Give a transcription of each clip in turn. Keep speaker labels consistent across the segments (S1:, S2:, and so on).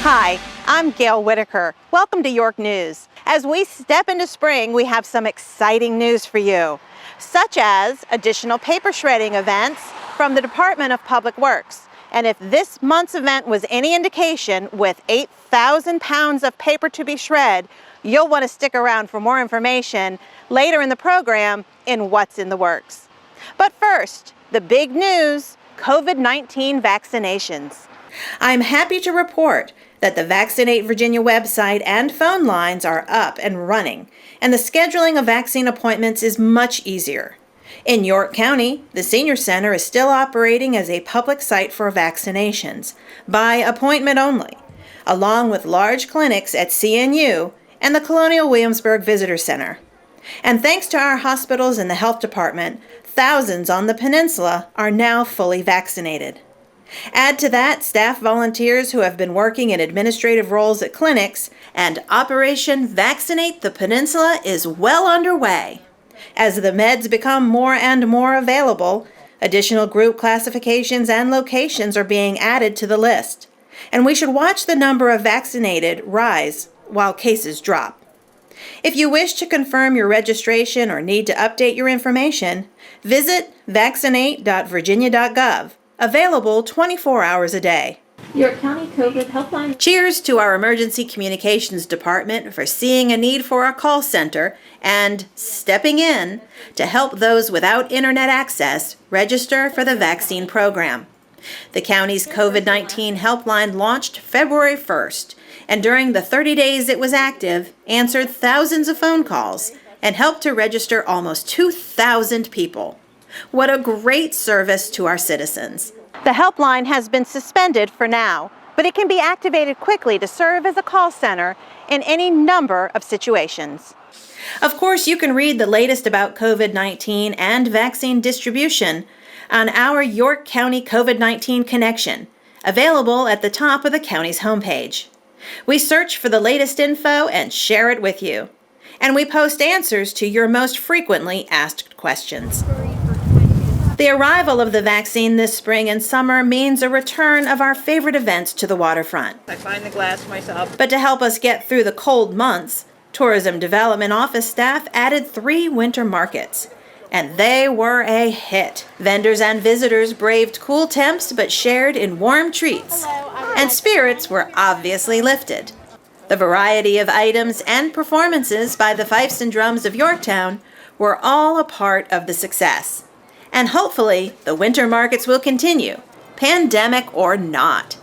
S1: Hi, I'm Gail Whitaker. Welcome to York News. As we step into spring, we have some exciting news for you, such as additional paper shredding events from the Department of Public Works. And if this month's event was any indication, with 8,000 pounds of paper to be shred, you'll want to stick around for more information later in the program in What's in the Works. But first, the big news, COVID-19 vaccinations. I'm happy to report that the Vaccinate Virginia website and phone lines are up and running, and the scheduling of vaccine appointments is much easier. In York County, the Senior Center is still operating as a public site for vaccinations, by appointment only, along with large clinics at CNU and the Colonial Williamsburg Visitor Center. And thanks to our hospitals and the health department, thousands on the peninsula are now fully vaccinated. Add to that staff volunteers who have been working in administrative roles at clinics, and Operation Vaccinate the Peninsula is well underway. As the meds become more and more available, additional group classifications and locations are being added to the list. And we should watch the number of vaccinated rise while cases drop. If you wish to confirm your registration or need to update your information, visit vaccinate.virginia.gov, available 24 hours a day.
S2: York County COVID Helpline.
S1: Cheers to our Emergency Communications Department for seeing a need for a call center and stepping in to help those without internet access register for the vaccine program. The county's COVID-19 helpline launched February 1st, and during the 30 days it was active, answered thousands of phone calls and helped to register almost 2,000 people. What a great service to our citizens. The helpline has been suspended for now, but it can be activated quickly to serve as a call center in any number of situations. Of course, you can read the latest about COVID-19 and vaccine distribution on our York County COVID-19 Connection, available at the top of the county's homepage. We search for the latest info and share it with you. And we post answers to your most frequently asked questions. The arrival of the vaccine this spring and summer means a return of our favorite events to the waterfront.
S3: I find the glass myself.
S1: But to help us get through the cold months, Tourism Development Office staff added 3 winter markets. And they were a hit. Vendors and visitors braved cool temps but shared in warm treats. And spirits were obviously lifted. The variety of items and performances by the Fifes and Drums of Yorktown were all a part of the success. And hopefully, the winter markets will continue, pandemic or not.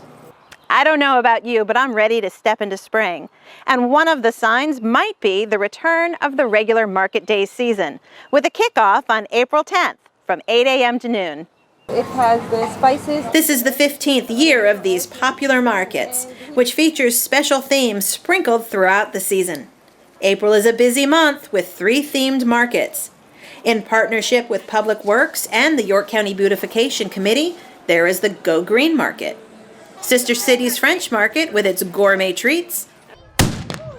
S1: I don't know about you, but I'm ready to step into spring. And one of the signs might be the return of the regular market day season, with a kickoff on April 10th from 8 a.m. to noon.
S2: It has the spices.
S1: This is the 15th year of these popular markets, which features special themes sprinkled throughout the season. April is a busy month with 3 themed markets. In partnership with Public Works and the York County Beautification Committee, there is the Go Green Market, Sister City's French Market with its gourmet treats,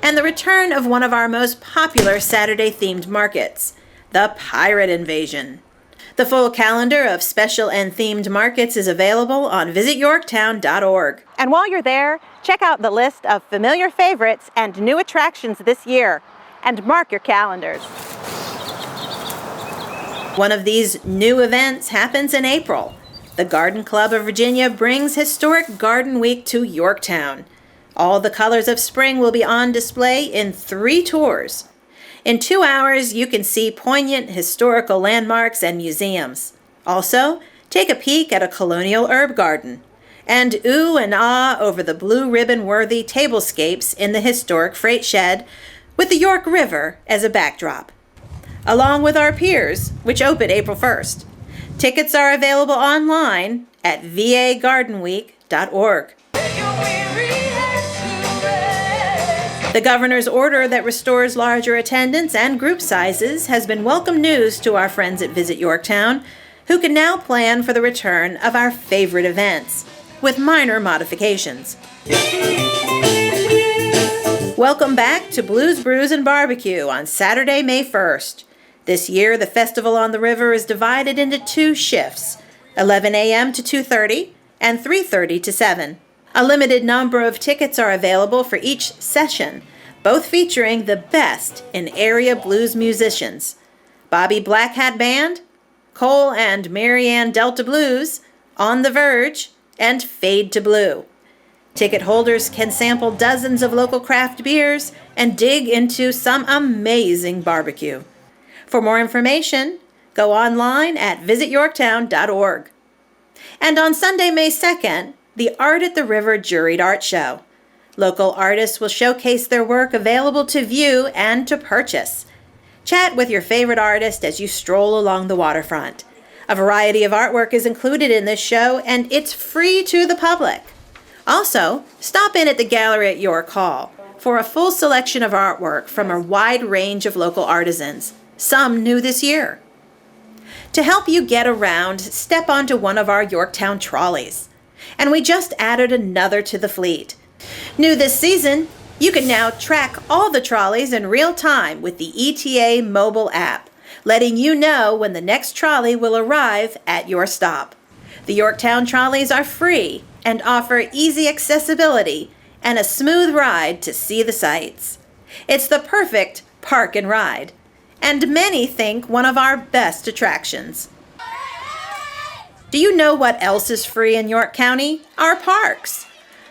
S1: and the return of one of our most popular Saturday-themed markets, the Pirate Invasion. The full calendar of special and themed markets is available on visityorktown.org. And while you're there, check out the list of familiar favorites and new attractions this year, and mark your calendars. One of these new events happens in April. The Garden Club of Virginia brings Historic Garden Week to Yorktown. All the colors of spring will be on display in 3 tours. In 2 hours, you can see poignant historical landmarks and museums. Also, take a peek at a colonial herb garden. And ooh and ah over the blue ribbon-worthy tablescapes in the historic freight shed, with the York River as a backdrop. Along with our piers, which open April 1st. Tickets are available online at vagardenweek.org. The governor's order that restores larger attendance and group sizes has been welcome news to our friends at Visit Yorktown, who can now plan for the return of our favorite events, with minor modifications. Welcome back to Blues, Brews, and Barbecue on Saturday, May 1st. This year, the Festival on the River is divided into 2 shifts, 11 a.m. to 2:30 and 3:30 to 7. A limited number of tickets are available for each session, both featuring the best in area blues musicians: Bobby Black Hat Band, Cole and Marianne Delta Blues, On the Verge, and Fade to Blue. Ticket holders can sample dozens of local craft beers and dig into some amazing barbecue. For more information, go online at visityorktown.org. And on Sunday, May 2nd, the Art at the River Juried Art Show. Local artists will showcase their work available to view and to purchase. Chat with your favorite artist as you stroll along the waterfront. A variety of artwork is included in this show, and it's free to the public. Also, stop in at the gallery at York Hall for a full selection of artwork from a wide range of local artisans, some new this year. To help you get around, step onto one of our Yorktown trolleys. And we just added another to the fleet. New this season, you can now track all the trolleys in real time with the ETA mobile app, letting you know when the next trolley will arrive at your stop. The Yorktown trolleys are free and offer easy accessibility and a smooth ride to see the sights. It's the perfect park and ride, and many think one of our best attractions. Do you know what else is free in York County? Our parks.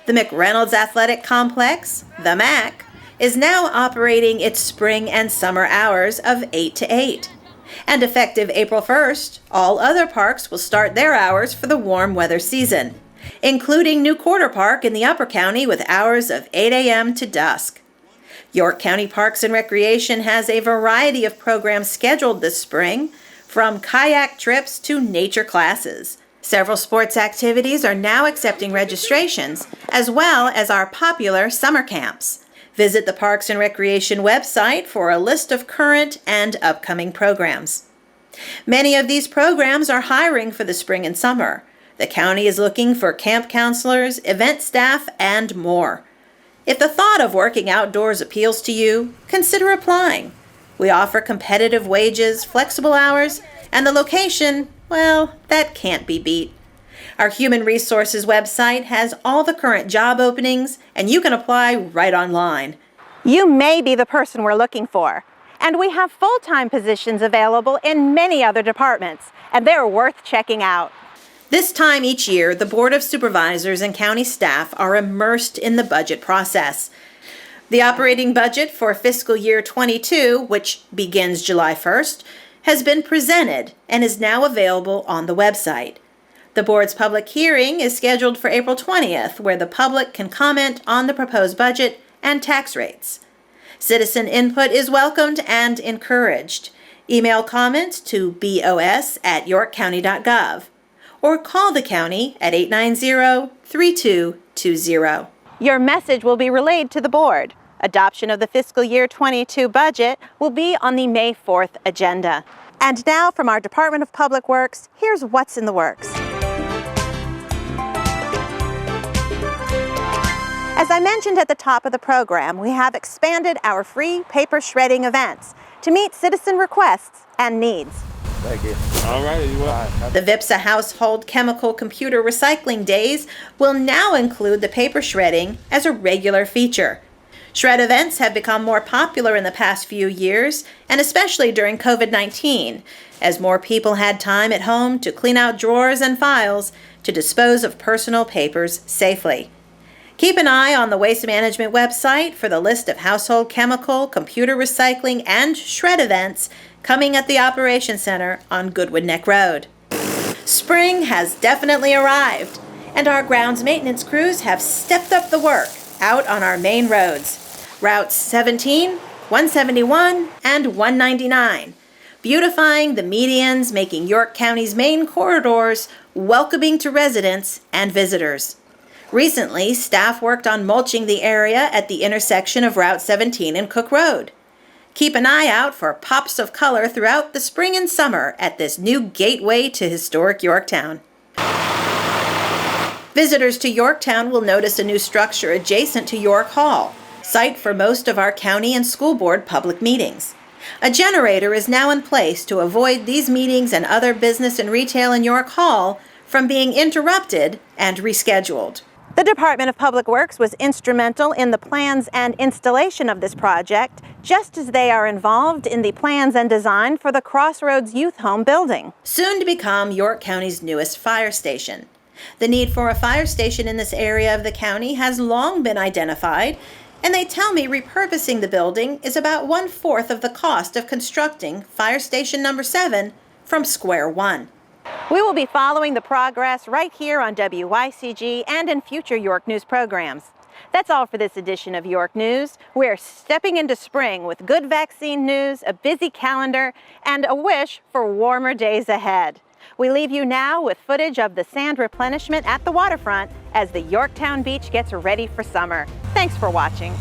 S1: The McReynolds Athletic Complex, the MAC, is now operating its spring and summer hours of 8 to 8. And effective April 1st, all other parks will start their hours for the warm weather season, including New Quarter Park in the Upper County with hours of 8 a.m. to dusk. York County Parks and Recreation has a variety of programs scheduled this spring, from kayak trips to nature classes. Several sports activities are now accepting registrations, as well as our popular summer camps. Visit the Parks and Recreation website for a list of current and upcoming programs. Many of these programs are hiring for the spring and summer. The county is looking for camp counselors, event staff, and more. If the thought of working outdoors appeals to you, consider applying. We offer competitive wages, flexible hours, and the location, well, that can't be beat. Our Human Resources website has all the current job openings, and you can apply right online. You may be the person we're looking for, and we have full-time positions available in many other departments, and they're worth checking out. This time each year, the Board of Supervisors and county staff are immersed in the budget process. The operating budget for fiscal year 22, which begins July 1st, has been presented and is now available on the website. The board's public hearing is scheduled for April 20th, where the public can comment on the proposed budget and tax rates. Citizen input is welcomed and encouraged. Email comments to bos@yorkcounty.gov or call the county at 890-3220. Your message will be relayed to the board. Adoption of the fiscal year 22 budget will be on the May 4th agenda. And now from our Department of Public Works, here's what's in the works. As I mentioned at the top of the program, we have expanded our free paper shredding events to meet citizen requests and needs.
S3: Thank you.
S4: All right, you will.
S1: The VIPSA Household Chemical Computer Recycling Days will now include the paper shredding as a regular feature. Shred events have become more popular in the past few years, and especially during COVID-19, as more people had time at home to clean out drawers and files to dispose of personal papers safely. Keep an eye on the Waste Management website for the list of household chemical, computer recycling, and shred events coming at the Operations Center on Goodwood Neck Road. Spring has definitely arrived, and our grounds maintenance crews have stepped up the work out on our main roads, Routes 17, 171, and 199, beautifying the medians, making York County's main corridors welcoming to residents and visitors. Recently, staff worked on mulching the area at the intersection of Route 17 and Cook Road. Keep an eye out for pops of color throughout the spring and summer at this new gateway to historic Yorktown. Visitors to Yorktown will notice a new structure adjacent to York Hall, site for most of our county and school board public meetings. A generator is now in place to avoid these meetings and other business and retail in York Hall from being interrupted and rescheduled. The Department of Public Works was instrumental in the plans and installation of this project, just as they are involved in the plans and design for the Crossroads Youth Home building, soon to become York County's newest fire station. The need for a fire station in this area of the county has long been identified, and they tell me repurposing the building is about 1/4 of the cost of constructing Fire Station number 7 from square one. We will be following the progress right here on WYCG and in future York News programs. That's all for this edition of York News. We're stepping into spring with good vaccine news, a busy calendar, and a wish for warmer days ahead. We leave you now with footage of the sand replenishment at the waterfront as the Yorktown Beach gets ready for summer. Thanks for watching.